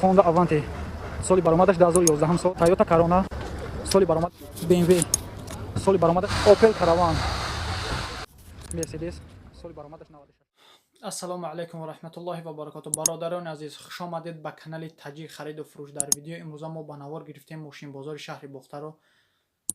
Honda Avanti соли баромадаш 2011 сол, Toyota Corona соли баромад, BMW соли баромадаш, Opel Caravan, Mercedes соли баромадаш 96. Ассалому алайкум ва раҳматуллоҳи ва баракату. Бародарони азиз, хуш омадед ба канали Таҷик хариду фурӯш. Дар видеои имрӯза мо ба навор гирифтем мошинбозори шаҳри Бухтаро,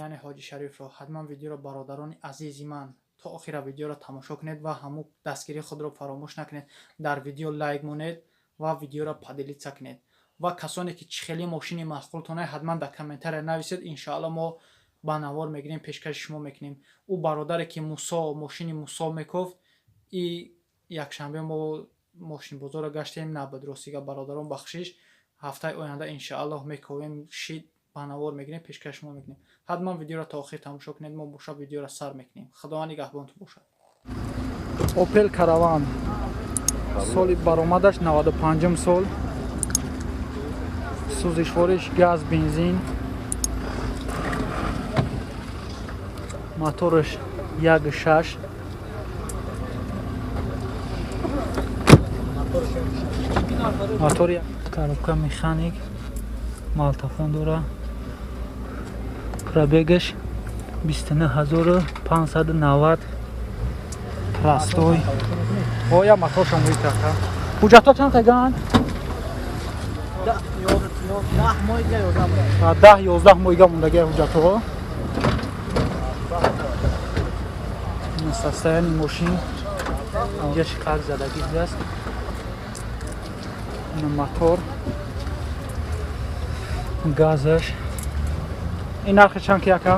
яъне Ҳоҷи Шарифро. Ҳатман видеоро бародарони азизи ман то охира видеоро тамошо кунед ва ҳамун дастгирии худро фаромӯш накунед. Дар видео лайк монед ва видеоро падилица кунед. Ва касоне ки чӣ хели мошини махқултонае ҳатман дар комментария нависед. Иншоалло мо ба навор мегирем, пешкаши шумо мекунем. Ӯ бародаре ки Мусо мошини Мусо мекуфт, и якшанбе мо мошинбозорро гаштем, на бадростига бародарон бахшиш. Ҳафтаи оянда иншоалло мекувем, шид ба навор мегирем, пешкаши шумо мекунем. ҳатман видеоро то охир тамошо кунед. Мо боша видеоро сар мекунем. Худова нигаҳбонтон бошад. Opel Caravan соли баромадаш 95 сол, сӯзишвориш газ, бензин, моториш 1.6, мотори коробка механик, малтафон дора, пробегаш 29590, простой. Оя моторша муитака. Ҳуҷҷатҳо чанд қайган? 10-11 моҳига мондагия ҳуҷҷатҳо. Состояние мошин инҷа шиқақ задагӣ аст. Ин мотор, газаш. Ин нархи чанд ки ака?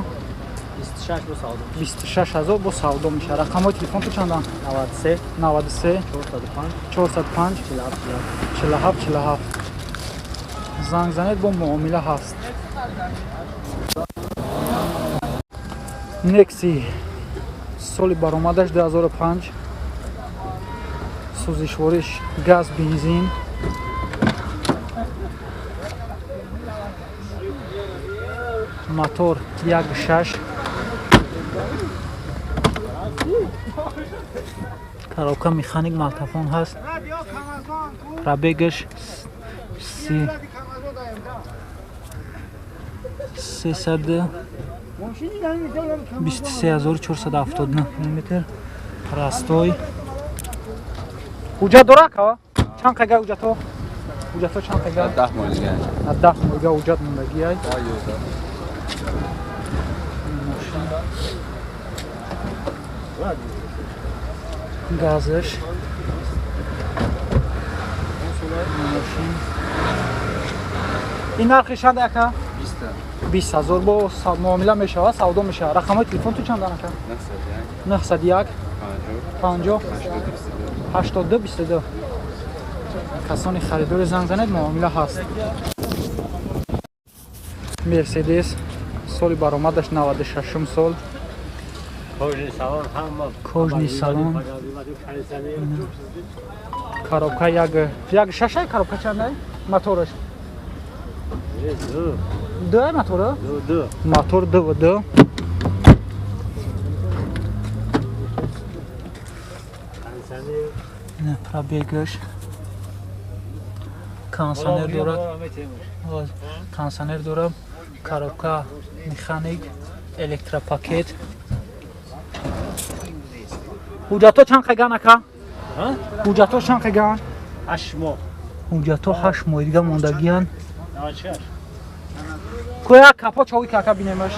26000 бо савдо меша. Рақамҳои телефонту чанданд? 93 405 47 занг занед, бо муомила ҳаст. Nexi соли баромадаш 2005, сӯзишвориш газ, бензин, мотор 1.6, коробка механик, малтафон ҳаст. Пробегаш 23470 км. Простой. Ҳуҷҷат дора ка? Чанд қайга ҳуҷҷатҳо? Ҳуҷҷатҳо чанд қайга? 10 моҳига. 10 моҳига ҳуҷҷат мондагиай. Газаш. Ин нархи чанд ака? 20000 бо муомила мешавад, савдо мешавад. Рақамҳои телефонту чанданд ака? 91 50 82 22. касони харидори занг занед, муомила ҳаст. Мерседес соли баромадаш 96 сол, кожни салон, коробка 1.6, коробка чандай? Мотораш ду мотора? Мотор 2. Пробегаш, кондиционер дора, коробка механик, электропакет. ҳуҷҷатҳо чанд қайган ака? Ҳуҷҷатҳо чанд қайган? 8 моҳ. ҳуҷҷатҳо 8 моҳ дига мондагиян. Кӯя капо чавӣ ки ака бинемаш?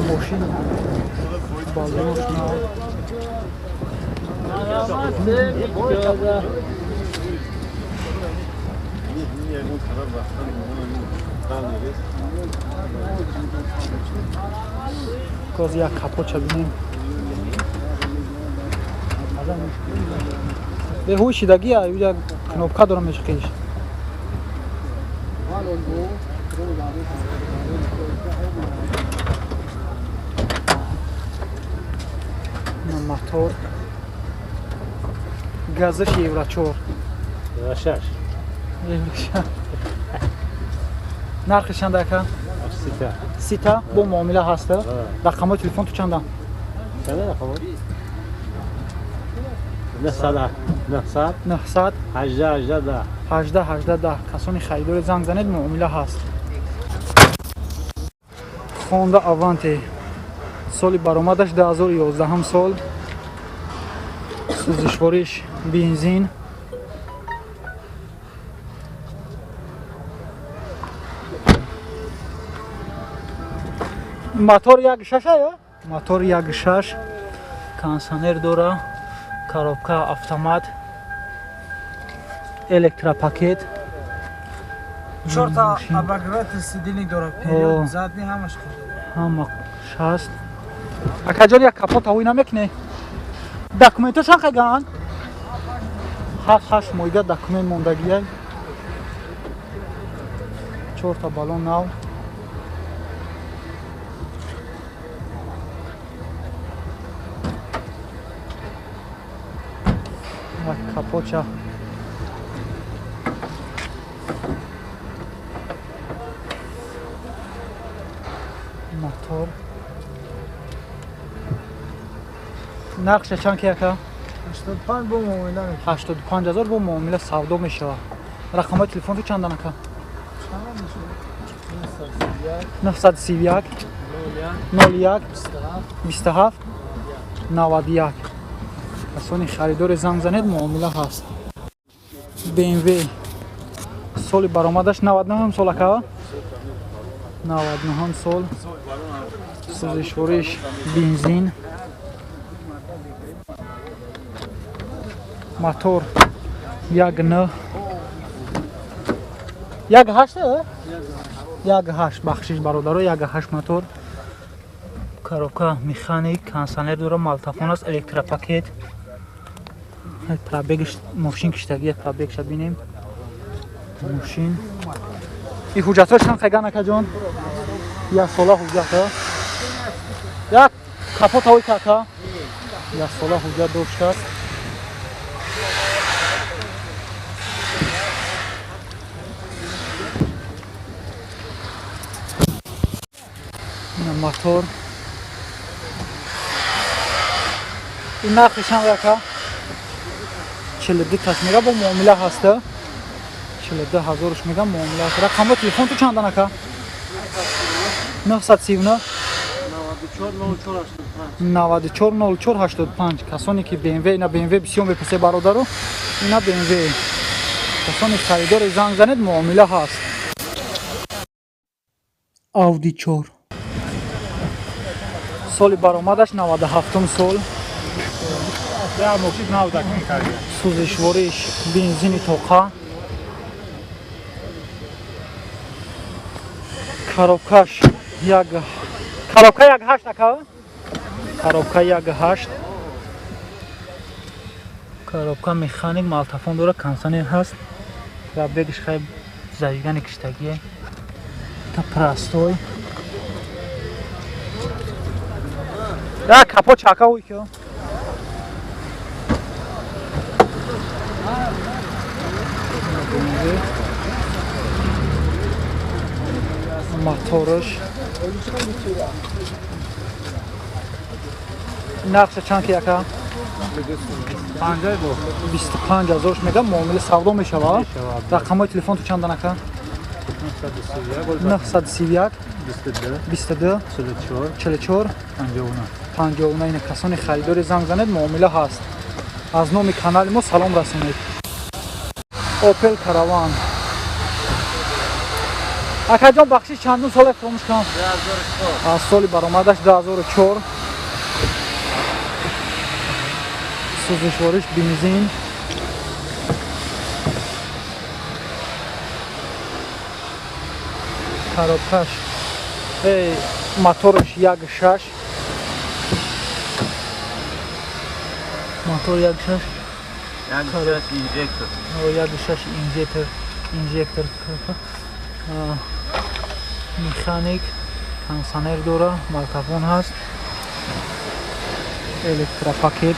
Мошин балош на коз як капоча бинем. беҳӯи шидагия як кнопка дорам мешқиш. Мотор газаш евро 4. нархи чанд ака? Сита бо муомила ҳаста. Рақамҳои телефонту чанданд? 900 900 18 18 10 касони харидор занг занед муомила ҳаст. Honda Avanti соли баромадаш 2011 сол, сӯзишвориш бензин, мотор 1.6 мотор 1.6, кондиционер дора, коробка автомат, электропакет, 4 та обогреватель сидений дорад, период задний ҳамаш ҳама шаст. Акаҷон як капот ҳавоӣ намекунӣ? Документашон қаган? 7-8 моҳига документ мондагияй. 4 та балон нав. Як капоча. Мотор. нақша чанд ки яка? 85 бо муомила мекунем. 85000 бо муомила савдо мешава. рақамҳои телефонту чанд анака? 931 01 27 91. касони харидори занг занед муомила ҳаст. BMW соли баромадаш 99 сол ака? 99 сол, сӯзишвориш бензин, мотор 1.9 1.8 бахшиш бародаро 1.8 мотор, коробка механик, кондиционер дора, малтафон аст, электропакет, пробегиш мошин киштагия пробегша бинем мошин. ин ҳуҷҷатҳошан қаган акаҷон? як сола ҳуҷҷата. як капот ҳавои кака як сола ҳуҷҷат доштааст. мотор. ин нақшишан яка 42 таш мега бо муомила ҳаста. 42000 мега муомила ҳаст. рақамҳои телефонту чанд анака? 939 940485. касоне ки BMW ина BMW бисёр мепасе бародаро, ина BMW. касони харидори занг занед муомила ҳаст. Audi 4 соли баромадаш 97 сол, сӯзишвориш бензини тоқа, коробка 1.8 ака? коробка 1.8, коробка механик, малтафон дора, кондиционер ҳаст, пробегиш хай заигани киштагие, та простой. як капот чака ҳой ки мотораш нақша чанд ки яка? 25000 мега муомила савдо мешава. рақамҳои телефонту чанд анака? 931 22 44 59. ина касони харидори занг занед муомила ҳаст. аз номи канали мо салом расонед. Opel Caravan. акаҷон бахшиш чандум сола фромӯш кунам? 2004. аз соли баромадаш 2004. сӯзишвориш бензин, коробкаш мотораш 1.6 мотор 1.6 инжектор механик, кондиционер дора, малтафон ҳаст, электропакет,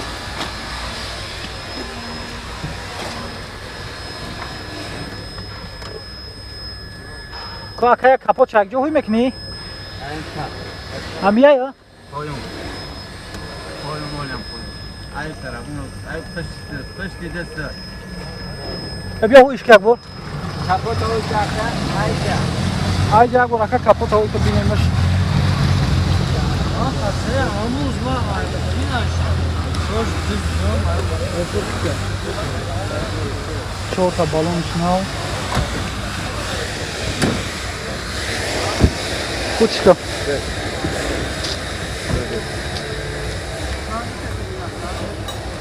акая капот чакҷо ҳуй мекунӣ? Ҳамияя? ای طرف اونو ای پشت دست بیا او اشکک بور کپوت او کرده ای جا بور اکا کپوت او تو بینیمش خاصه آموز ما ایناش روز دیگه چهار تا بالونش نو کوچیکا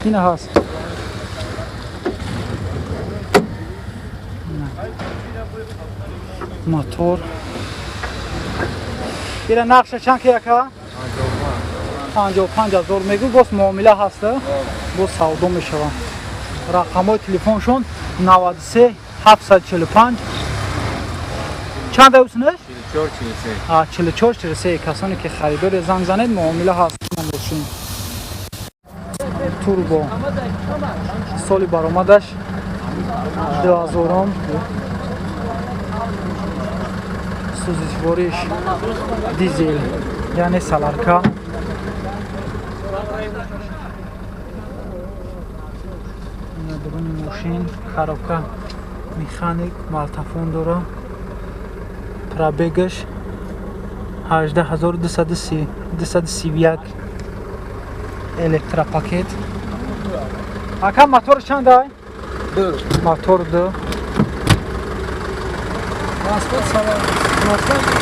اینه هست موتور اینه نقشه چند که یکا 55,000 میگو باز معامله هسته باز سودا میشوم رقمای تلفنشون 93 745 چند اوسنش 44 43 کسانی که خریدار زنگ زنید معامله هست باشین توربو سالی برآمدش 2000 سوزشوارش دیزل یعنی سالارکا درون ماشین коробка механик малтафон дора пробегаш 18231 электропакет ака мотор чанд ай мотор ду паспорт салон мотор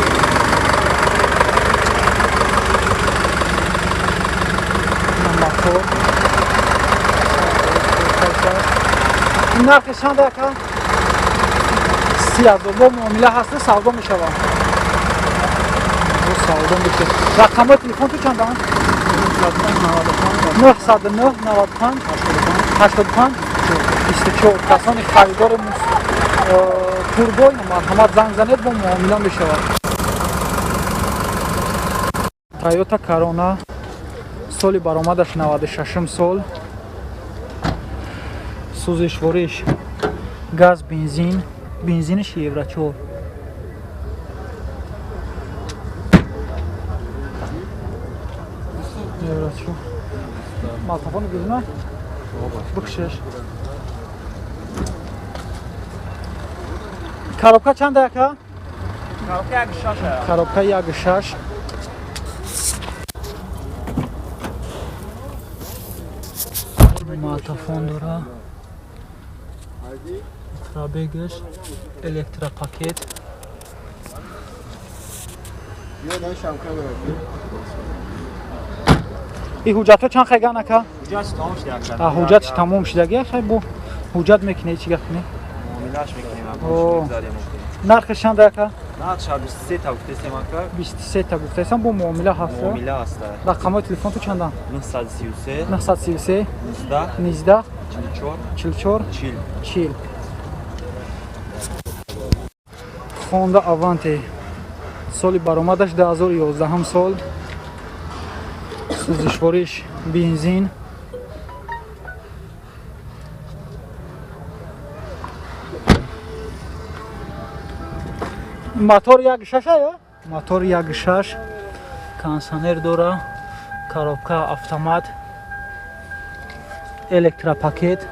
нархи чанд ака 30,000 бо муомила ҳаста савдо мешавад савдо мешавад рақамои телефон ту чанданд 909 95 85 24 касони харидори турбои марҳамат занг занед бо муомила мешавад Toyota Corona соли баромадаш 96 сол сӯзишвориш газ бензиниш евро 4 евро 4 малтафони гузна букшеш коробка чанд ака коробка 1.6 малтафон дора пробегаш электропакет این حجت ها چند خیلی نکه؟ حجتش تمام شده خیلی بو حجت میکنه چی گفت کنی؟ معاملهش میکنیم نرخش چند که؟ نرخش 23 تا گفتیم که 23 تا گفتیم بو معامله هست معامله هست رقم تلفن تو چندن؟ 933 19 44 40 Honda Avante соли баромадаш 2011 сол сӯзишвориш бензин мотор 1.6 ая мотор 1.6 кондиционер дора коробка автомат электропакет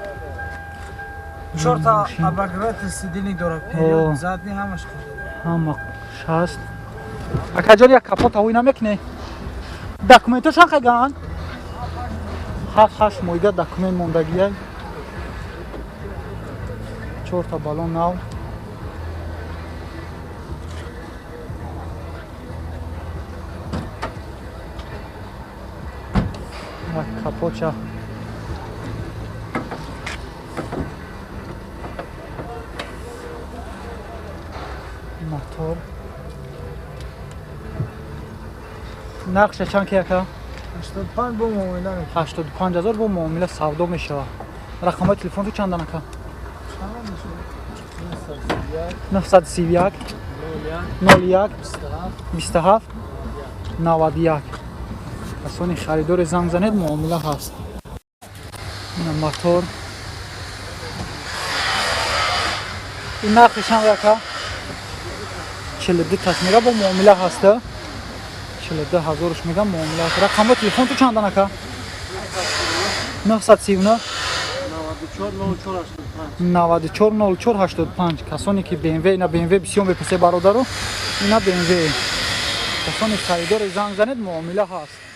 чорта обогреватель сидений дорад период задний ҳамаш ҳама шаст акаҷон як капот ҳавоӣ намекунӣ документашон қаган 7-8 моҳига документ мондагияй 4 та балон нав як капоча мотор нақша чанд ки яка 85 бо муомила 85,000 бо муомила савдо мешавад рақамои телефон ту чандан ака 931 01 27 91 касони харидори занг занед муомила ҳаст ина мотор ин нақши чанд яка 42 тасмира бо муомила ҳаста 42,000 мегам муомила ҳаст рақамои телефон ту чандан ака 939 94 04 85 94 04 85 касоне ки BMW ина BMW бисёр мепурсед бародаро ина BMW касоне харидоре занг занед муомила ҳаст